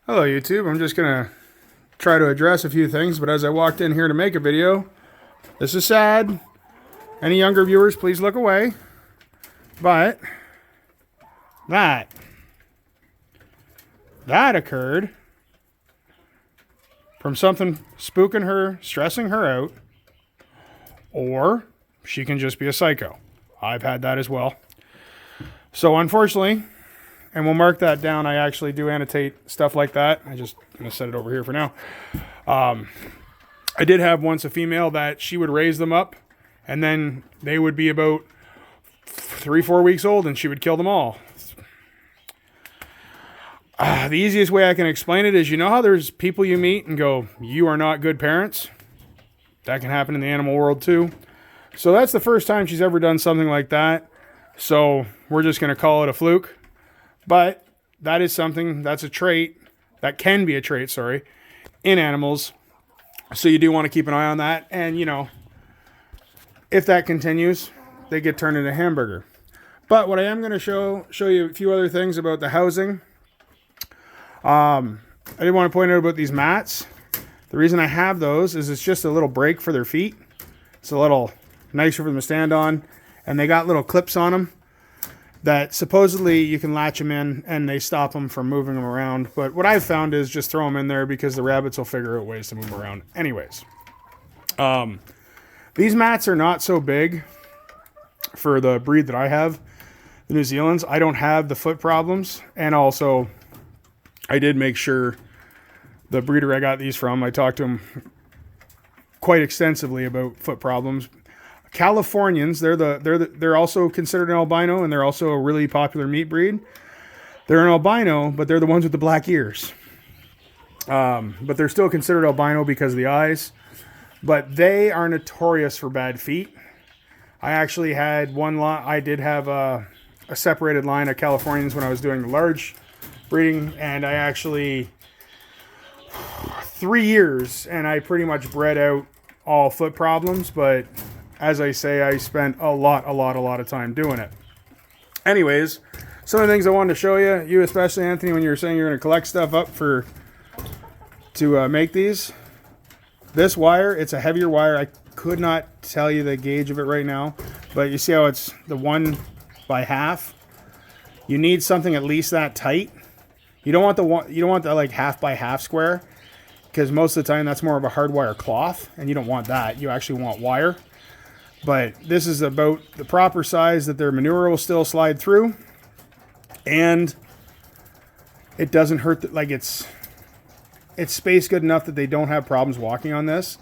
Hello YouTube, I'm just going to try to address a few things, but as I walked in here to make a video, this is sad. Any younger viewers, please look away. But that occurred from something spooking her, stressing her out, or she can just be a psycho. I've had that as well. So unfortunately, and we'll mark that down. I actually do annotate stuff like that. I'm just going to set it over here for now. I did have once a female that she would raise them up, and then they would be about 3-4 weeks old, and she would kill them all. The easiest way I can explain it is, you know how there's people you meet and go, you are not good parents? That can happen in the animal world too. So that's the first time she's ever done something like that. So we're just going to call it a fluke. But that is something, that's a trait, that can be a trait, sorry, in animals. So you do want to keep an eye on that. And, you know, if that continues, they get turned into a hamburger. But what I am going to show you a few other things about the housing. I did want to point out about these mats. The reason I have those is it's just a little break for their feet. It's a little nicer for them to stand on. And they got little clips on them that supposedly you can latch them in and they stop them from moving them around. But what I've found is just throw them in there because the rabbits will figure out ways to move them around. Anyways, these mats are not so big for the breed that I have, the New Zealand's. I don't have the foot problems. And also, I did make sure the breeder I got these from, I talked to him quite extensively about foot problems. Californians, they're also considered an albino, and they're also a really popular meat breed. They're an albino, but they're the ones with the black ears. But they're still considered albino because of the eyes. But they are notorious for bad feet. I actually had one lot. I did have a separated line of Californians when I was doing the large breeding, and I actually 3 years, and I pretty much bred out all foot problems, but as I say, I spent a lot of time doing it. Anyways, some of the things I wanted to show you, you especially, Anthony, when you were saying you're going to collect stuff up to make these. This wire, it's a heavier wire. I could not tell you the gauge of it right now, but you see how it's the 1 by half. You need something at least that tight. You don't want the like half by half square, because most of the time that's more of a hardwire cloth, and you don't want that. You actually want wire. But this is about the proper size that their manure will still slide through. And it doesn't hurt, like it's space good enough that they don't have problems walking on this.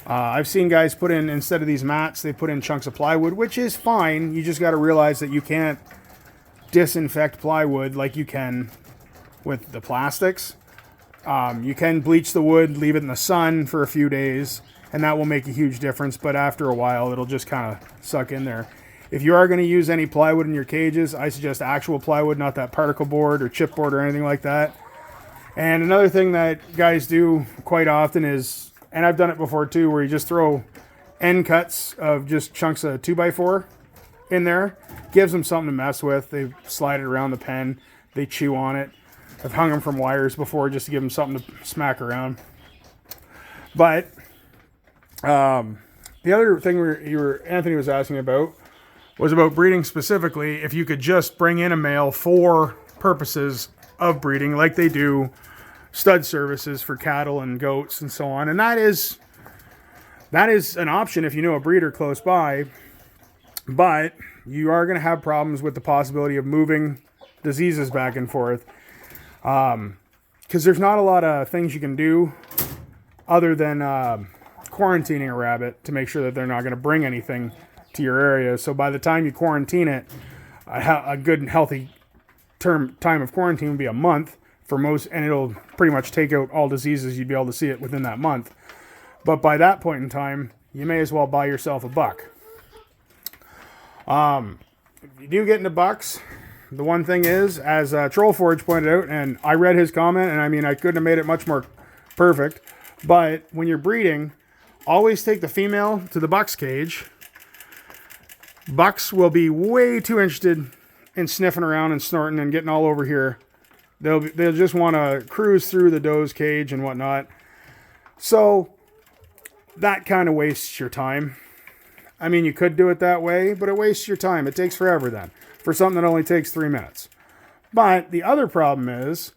I've seen guys put in, instead of these mats, they put in chunks of plywood, which is fine. You just got to realize that you can't disinfect plywood like you can with the plastics. You can bleach the wood, leave it in the sun for a few days, and that will make a huge difference, but after a while, it'll just kind of suck in there. If you are going to use any plywood in your cages, I suggest actual plywood, not that particle board or chipboard or anything like that. And another thing that guys do quite often is, and I've done it before too, where you just throw end cuts of just chunks of 2x4 in there. Gives them something to mess with. They slide it around the pen. They chew on it. I've hung them from wires before just to give them something to smack around. But the other thing Anthony was asking about was about breeding specifically. If you could just bring in a male for purposes of breeding, like they do stud services for cattle and goats and so on, and that is an option if you know a breeder close by. But you are going to have problems with the possibility of moving diseases back and forth, because there's not a lot of things you can do other than quarantining a rabbit to make sure that they're not going to bring anything to your area. So by the time you quarantine it, a good and healthy time of quarantine would be a month for most, and it'll pretty much take out all diseases. You'd be able to see it within that month. But by that point in time, you may as well buy yourself a buck. If you do get into bucks, the one thing is, as Trollforge pointed out, and I read his comment, and I mean, I couldn't have made it much more perfect, but when you're breeding, always take the female to the buck's cage. Bucks will be way too interested in sniffing around and snorting and getting all over here They'll just want to cruise through the doe's cage and whatnot. So that kind of wastes your time. I mean, you could do it that way, but it wastes your time. It takes forever then for something that only takes 3 minutes. But the other problem is,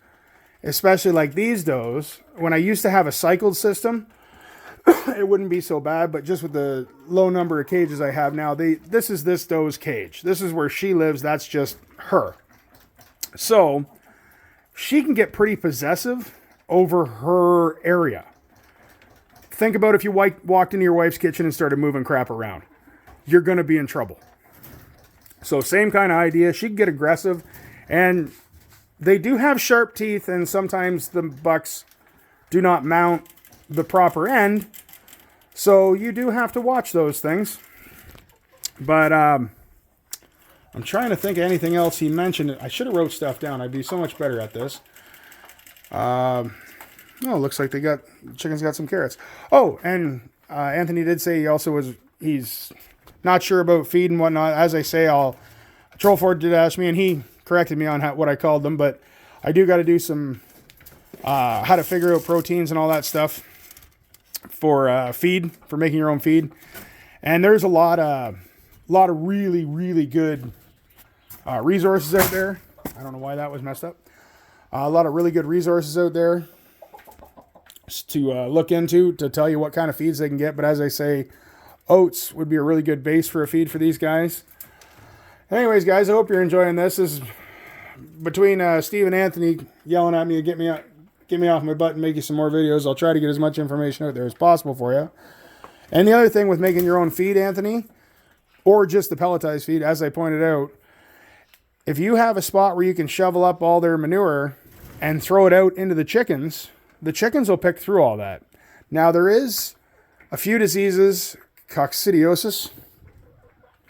especially like these does, when I used to have a cycled system, it wouldn't be so bad, but just with the low number of cages I have now, this is this doe's cage. This is where she lives. That's just her. So she can get pretty possessive over her area. Think about if you walked into your wife's kitchen and started moving crap around. You're going to be in trouble. So same kind of idea. She can get aggressive, and they do have sharp teeth, and sometimes the bucks do not mount the proper end. So you do have to watch those things. But I'm trying to think of anything else he mentioned. I should have wrote stuff down. I'd be so much better at this. Oh, looks like chicken's got some carrots. Oh, and Anthony did say he's not sure about feed and whatnot. As I say, Trollford did ask me, and he corrected me on what I called them, but I do got to do some how to figure out proteins and all that stuff for feed, for making your own feed. And there's a lot of really, really good resources out there. I don't know why that was messed up. A lot of really good resources out there to look into to tell you what kind of feeds they can get. But as I say, oats would be a really good base for a feed for these guys. Anyways, guys, I hope you're enjoying this. This is between Steve and Anthony yelling at me to get me off my butt and make you some more videos. I'll try to get as much information out there as possible for you. And the other thing with making your own feed, Anthony, or just the pelletized feed, as I pointed out, if you have a spot where you can shovel up all their manure and throw it out into the chickens will pick through all that. Now, there is a few diseases, coccidiosis.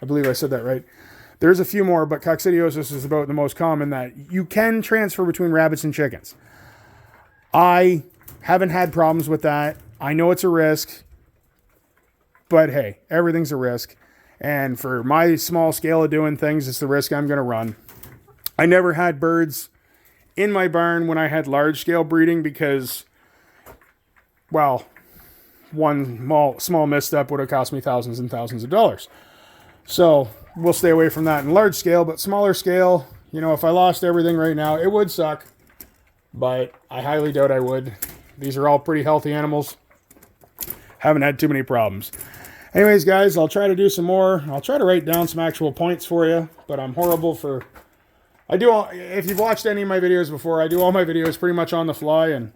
I believe I said that right. There's a few more, but coccidiosis is about the most common that you can transfer between rabbits and chickens. I haven't had problems with that. I know it's a risk, but hey, everything's a risk. And for my small scale of doing things, it's the risk I'm going to run. I never had birds in my barn when I had large scale breeding because, well, one small misstep would have cost me thousands and thousands of dollars. So we'll stay away from that in large scale, but smaller scale, if I lost everything right now, it would suck, but I highly doubt I would. These are all pretty healthy animals. Haven't had too many problems. Anyways, guys, I'll try to do some more. I'll try to write down some actual points for you, but I'm horrible for... if you've watched any of my videos before, I do all my videos pretty much on the fly, and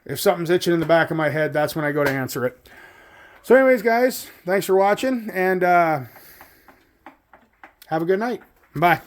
if something's itching in the back of my head, that's when I go to answer it. So anyways, guys, thanks for watching, and have a good night. Bye.